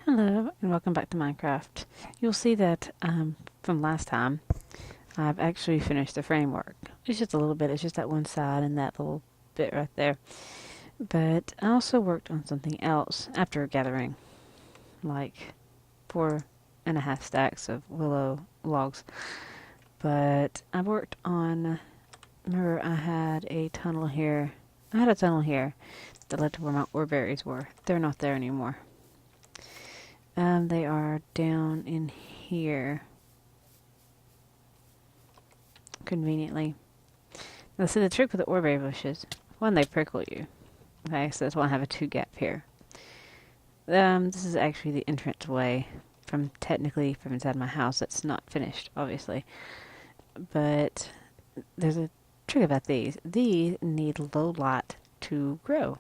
Hello and welcome back to Minecraft. You'll see that from last time I've actually finished the framework. It's just a little bit, it's just that one side and that little bit right there. But I also worked on something else after gathering like 4.5 stacks of willow logs. But I worked on, remember I had a tunnel here. I had a tunnel here that led to where my ore berries were. They're not there anymore. They are down in here. Conveniently. Now see the trick with the orberry bushes. One, they prickle you. Okay, so that's why I have a 2 gap here. This is actually the entrance way technically from inside my house. That's not finished, obviously. But there's a trick about these. These need low light to grow.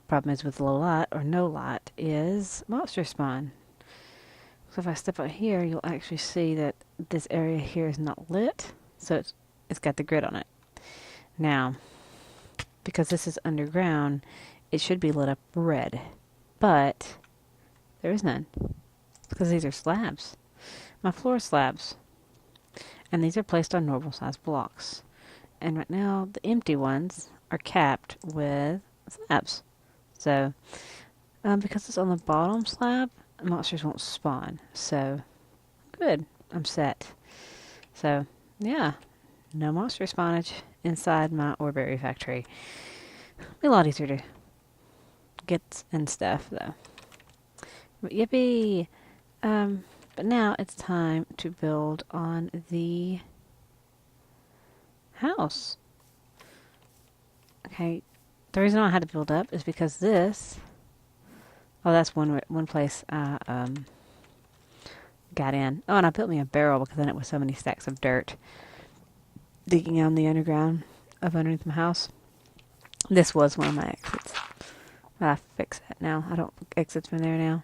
Problem is with low light or no light is monster spawn. So if I step out here, you'll actually see that this area here is not lit, so it's got the grid on it. Now, because this is underground, it should be lit up red, but there is none because these are slabs. My floor slabs, and these are placed on normal size blocks. And right now, the empty ones are capped with slabs. So, because it's on the bottom slab, monsters won't spawn. So, good. I'm set. So, yeah. No monster spawnage inside my orberry factory. Be a lot easier to get and stuff, though. But yippee! But now it's time to build on the house. Okay. The reason I had to build up is because this... Oh, that's one place I got in. Oh, and I built me a barrel because then it was so many stacks of dirt digging on the underground of underneath my house. This was one of my exits. I fixed that now. I don't exit from there now.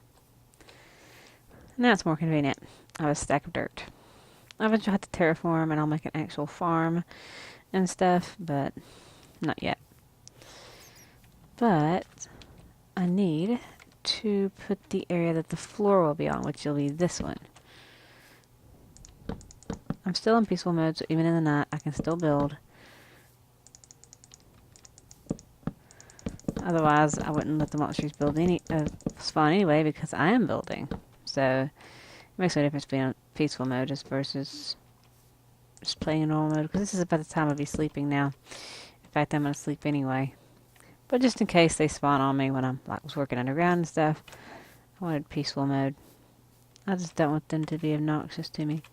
Now it's more convenient. I have a stack of dirt. I eventually have to terraform and I'll make an actual farm and stuff, but not yet. But I need to put the area that the floor will be on, which will be this one. I'm still in peaceful mode, so even in the night, I can still build. Otherwise, I wouldn't let the monsters spawn anyway, because I am building. So, it makes no difference being in peaceful mode versus just playing in normal mode, because this is about the time I'll be sleeping now. In fact, I'm going to sleep anyway. But just in case they spawn on me when I'm was working underground and stuff, I wanted peaceful mode. I just don't want them to be obnoxious to me.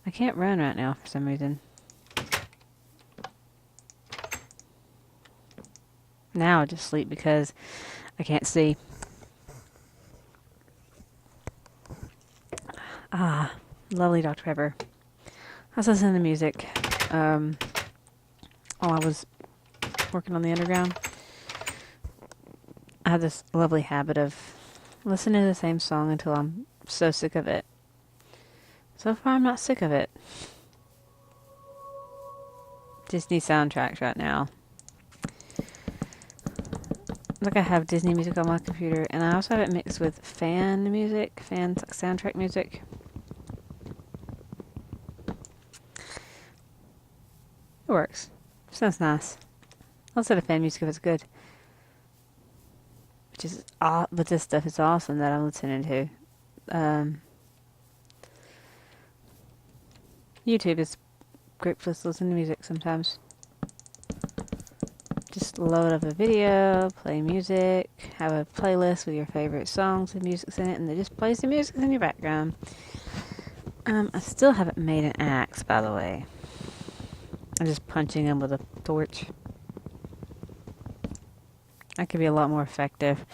I can't run right now for some reason. Now I just sleep because I can't see. Ah, lovely Dr. Pepper. I was listening to music while I was working on the underground. I have this lovely habit of listening to the same song until I'm so sick of it. So far, I'm not sick of it. Disney soundtracks right now. Like I have Disney music on my computer, and I also have it mixed with fan soundtrack music. It works. Sounds nice. I'll set a fan music if it's good. But this stuff is awesome that I'm listening to. YouTube is a great place to listen to music sometimes. Just load up a video, play music, have a playlist with your favorite songs and music's in it, and it just plays the music in your background. I still haven't made an axe, by the way. I'm just punching them with a torch. I could be a lot more effective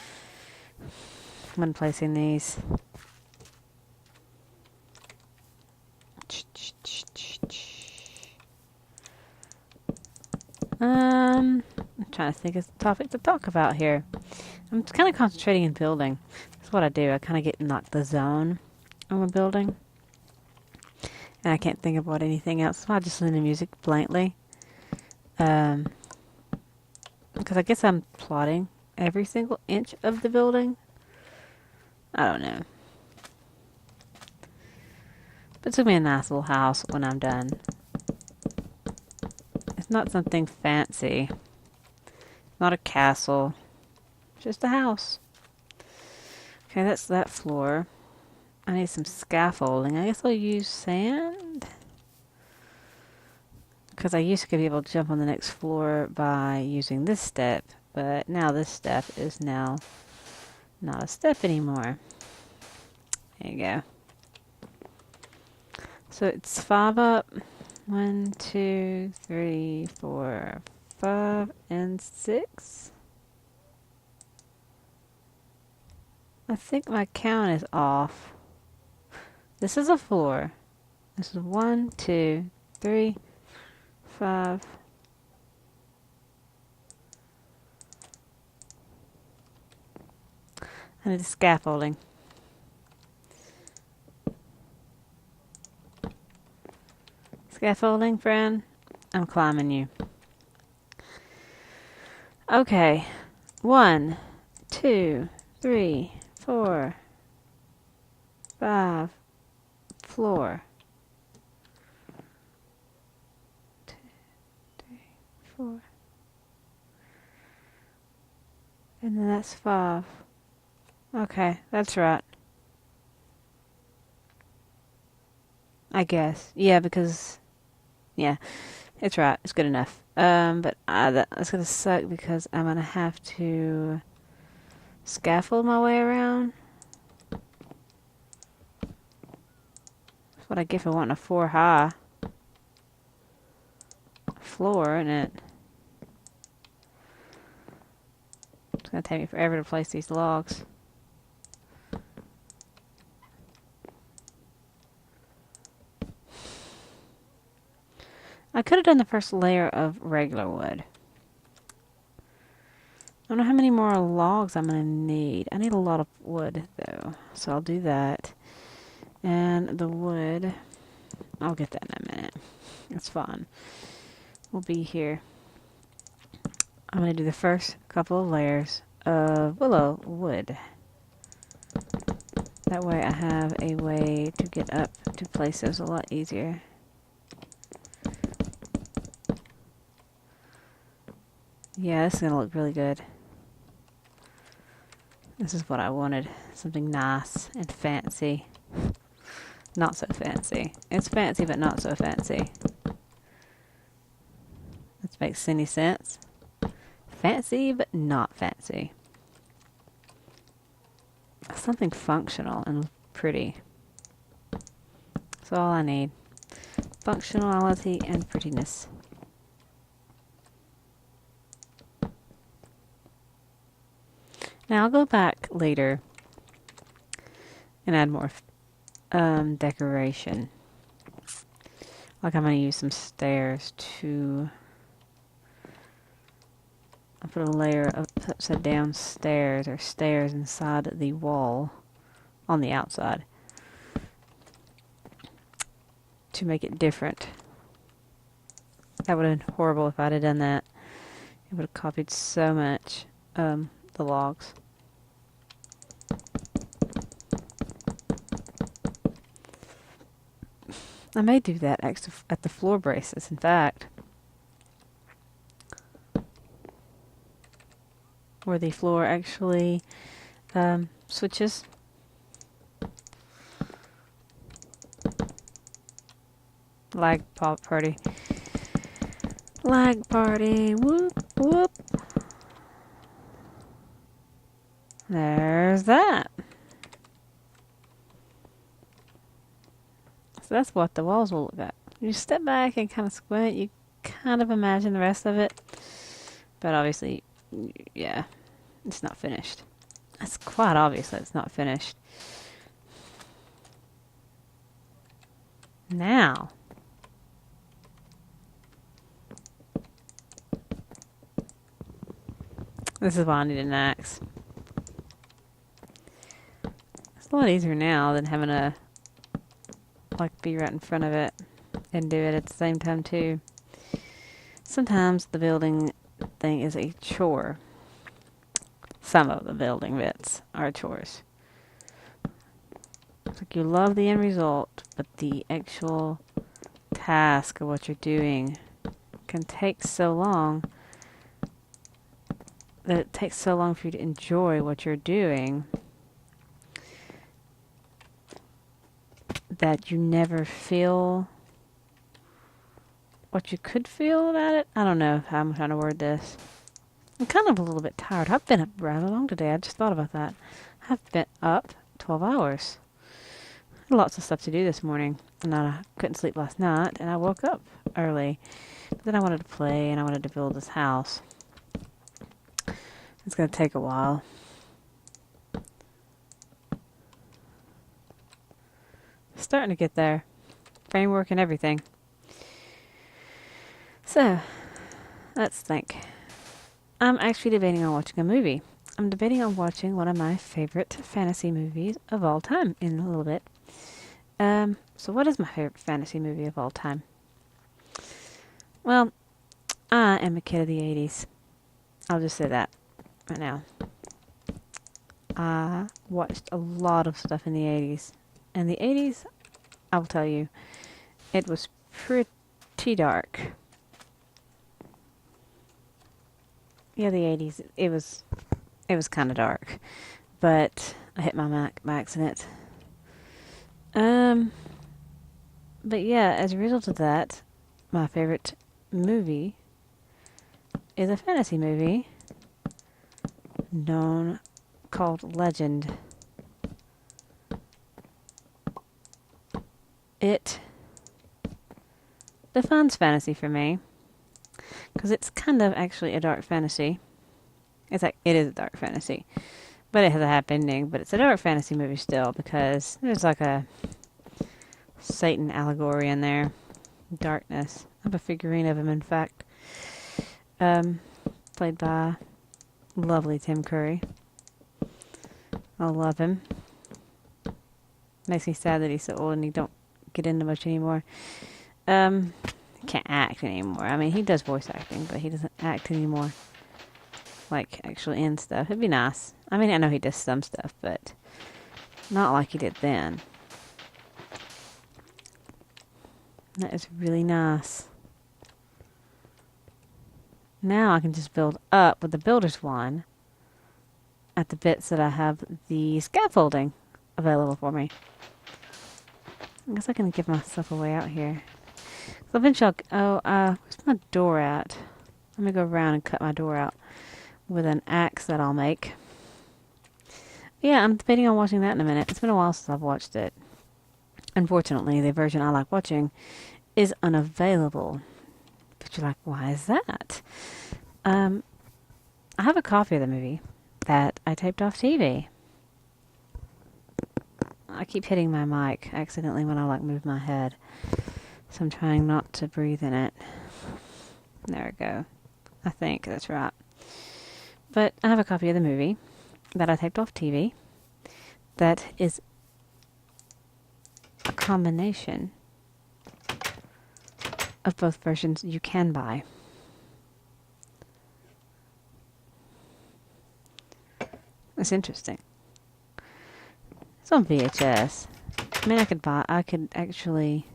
when placing these. I'm trying to think of the topic to talk about here. I'm kind of concentrating in building. That's what I do. I kind of get in the zone of a building. And I can't think about anything else. So I just listen to music blankly. Because I guess I'm plotting every single inch of the building. I don't know. But it's gonna be a nice little house when I'm done. It's not something fancy. Not a castle. Just a house. Okay, that's that floor. I need some scaffolding. I guess I'll use sand. Because I used to be able to jump on the next floor by using this step. But now this step is now not a step anymore. There you go. So it's 5 up. 1, 2, 3, 4, 5, and 6. I think my count is off. This is a floor. This is 1, 2, 3, 5. I need the scaffolding. Scaffolding, friend. I'm climbing you. Okay. 1, 2, 3, 4, 5. Floor. 2, 3, 4. And then that's 5. Okay, that's right. I guess. Yeah, because... Yeah, it's right. It's good enough. But that's going to suck because I'm going to have to scaffold my way around. That's what I get for wanting a 4 high floor, isn't it? It's going to take me forever to place these logs. I could have done the first layer of regular wood. I don't know how many more logs I'm going to need. I need a lot of wood, though. So I'll do that. And the wood, I'll get that in a minute. It's fine. We'll be here. I'm going to do the first couple of layers of willow wood. That way I have a way to get up to places a lot easier. Yeah, this is going to look really good. This is what I wanted. Something nice and fancy. Not so fancy. It's fancy, but not so fancy. This makes any sense. Fancy, but not fancy. Something functional and pretty. That's all I need. Functionality and prettiness. Now I'll go back later and add more decoration. Like I'm going to use some stairs to... I'll put a layer of upside down stairs or stairs inside the wall on the outside to make it different. That would have been horrible if I'd have done that. It would have copied so much the logs. I may do that at the floor braces, in fact. Where the floor actually switches. Lag party. Lag party. Whoop, whoop. There's that. So that's what the walls will look like. You step back and kind of squint, you kind of imagine the rest of it. But obviously, yeah, it's not finished. It's quite obvious that it's not finished. Now, this is why I need an axe. It's a lot easier now than having to be right in front of it and do it at the same time too. Sometimes the building thing is a chore. Some of the building bits are chores. It's like you love the end result, but the actual task of what you're doing can take so long that it takes so long for you to enjoy what you're doing that you never feel what you could feel about it. I don't know how I'm trying to word this. I'm kind of a little bit tired. I've been up rather long today. I just thought about that. I've been up 12 hours. Had lots of stuff to do this morning. And I couldn't sleep last night, and I woke up early. But then I wanted to play, and I wanted to build this house. It's going to take a while. Starting to get there. Framework and everything. So, let's think. I'm actually debating on watching a movie. I'm debating on watching one of my favorite fantasy movies of all time in a little bit. So what is my favorite fantasy movie of all time? Well, I am a kid of the 80s. I'll just say that right now. I watched a lot of stuff in the 80s. And the 80s, I will tell you, it was pretty dark. Yeah, the 80s, it was kind of dark. But I hit my Mac by accident. But yeah, as a result of that, my favorite movie is a fantasy movie called Legend. It defines fantasy for me because it's kind of actually a dark fantasy. It is a dark fantasy, but it has a happy ending. But it's a dark fantasy movie still because there's like a Satan allegory in there. Darkness. I have a figurine of him, in fact. Played by lovely Tim Curry. I love him. Makes me sad that he's so old and he don't get into much anymore. He can't act anymore. I mean, he does voice acting, but he doesn't act anymore. Like, actually in stuff. It'd be nice. I mean, I know he does some stuff, but not like he did then. That is really nice. Now I can just build up with the builder's wand at the bits that I have the scaffolding available for me. I guess I can give myself a way out here. So eventually where's my door at? Let me go around and cut my door out with an axe that I'll make. Yeah, I'm debating on watching that in a minute. It's been a while since I've watched it. Unfortunately, the version I like watching is unavailable. But you're like, why is that? I have a copy of the movie that I taped off TV. I keep hitting my mic accidentally when I move my head. So I'm trying not to breathe in it. There we go. I think that's right. But I have a copy of the movie that I taped off TV that is a combination of both versions you can buy. It's interesting. It's on VHS. I mean, I could actually,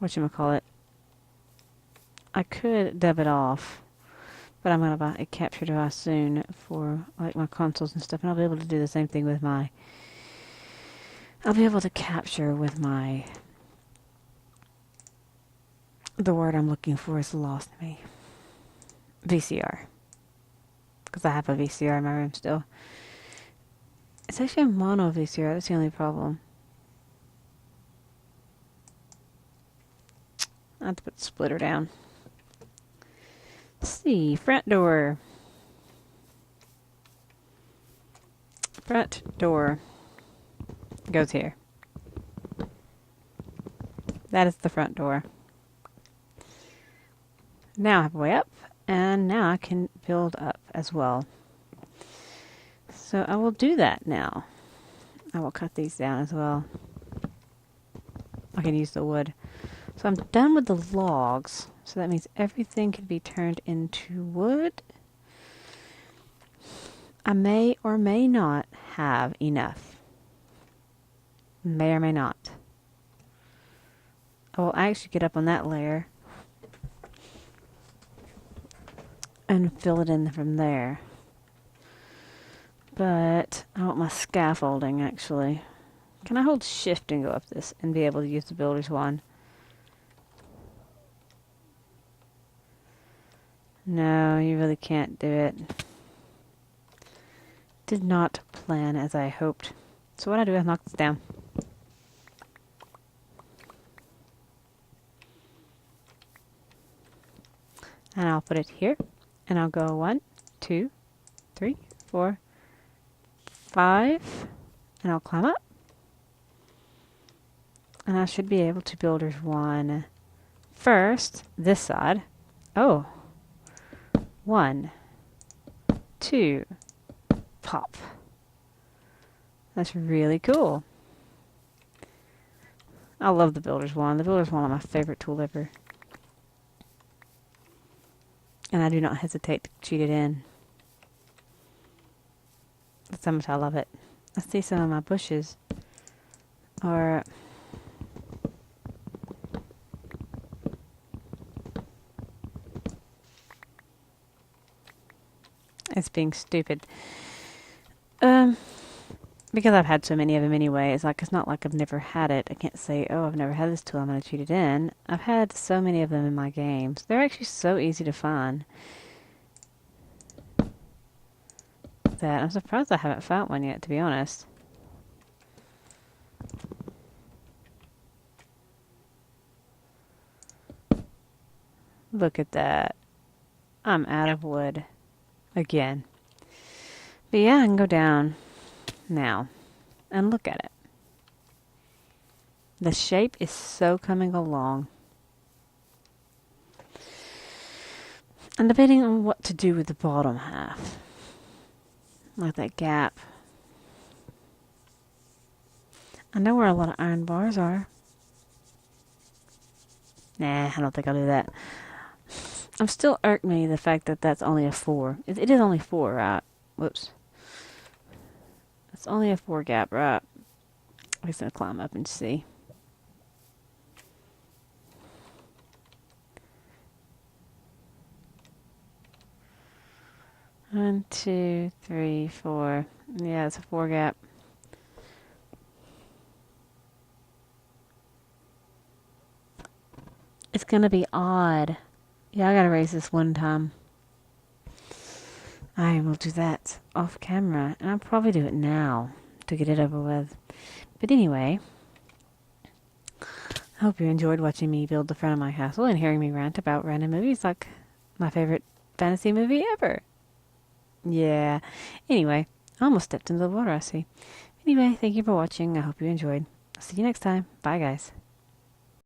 whatchamacallit, I could dub it off, but I'm going to buy a capture device soon for like my consoles and stuff, and I'll be able to do the same thing with I'll be able to capture with the word I'm looking for is lost me. VCR. Because I have a VCR in my room still. It's actually a mono VCR, that's the only problem. I have to put the splitter down. Let's see, front door. Front door goes here. That is the front door. Now I have a way up, and now I can build up as well. So I will do that now. I will cut these down as well. I can use the wood. So I'm done with the logs. So that means everything can be turned into wood. I may or may not have enough. May or may not. I will actually get up on that layer and fill it in from there. But I want my scaffolding, actually. Can I hold shift and go up this and be able to use the builder's wand? No, you really can't do it. Did not plan as I hoped. So what I do is knock this down. And I'll put it here. And I'll go 1, 2, 3, 4, 5. And I'll climb up. And I should be able to builder's one first, this side. Oh. 1, 2, pop. That's really cool. I love the builder's wand. The builder's wand is my favorite tool ever. And I do not hesitate to cheat it in. That's how much I love it. I see some of my bushes are it's being stupid. Because I've had so many of them anyway, it's not like I've never had it. I can't say, oh, I've never had this tool, I'm going to cheat it in. I've had so many of them in my games. They're actually so easy to find that I'm surprised I haven't found one yet, to be honest. Look at that. I'm out of wood. Again. But yeah, I can go down now and look at it. The shape is so coming along. And debating on what to do with the bottom half. Like that gap. I know where a lot of iron bars are. Nah, I don't think I'll do that. I'm still irked me the fact that that's only a 4. It is only 4, right? Whoops. It's only a 4 gap, right? I'm just going to climb up and see. One, 2, 3, 4. Yeah, it's a 4 gap. It's going to be odd. Yeah, I got to raise this one time. I will do that off camera. And I'll probably do it now to get it over with. But anyway, I hope you enjoyed watching me build the front of my castle and hearing me rant about random movies like my favorite fantasy movie ever. Yeah. Anyway, I almost stepped into the water, I see. Anyway, thank you for watching. I hope you enjoyed. I'll see you next time. Bye, guys.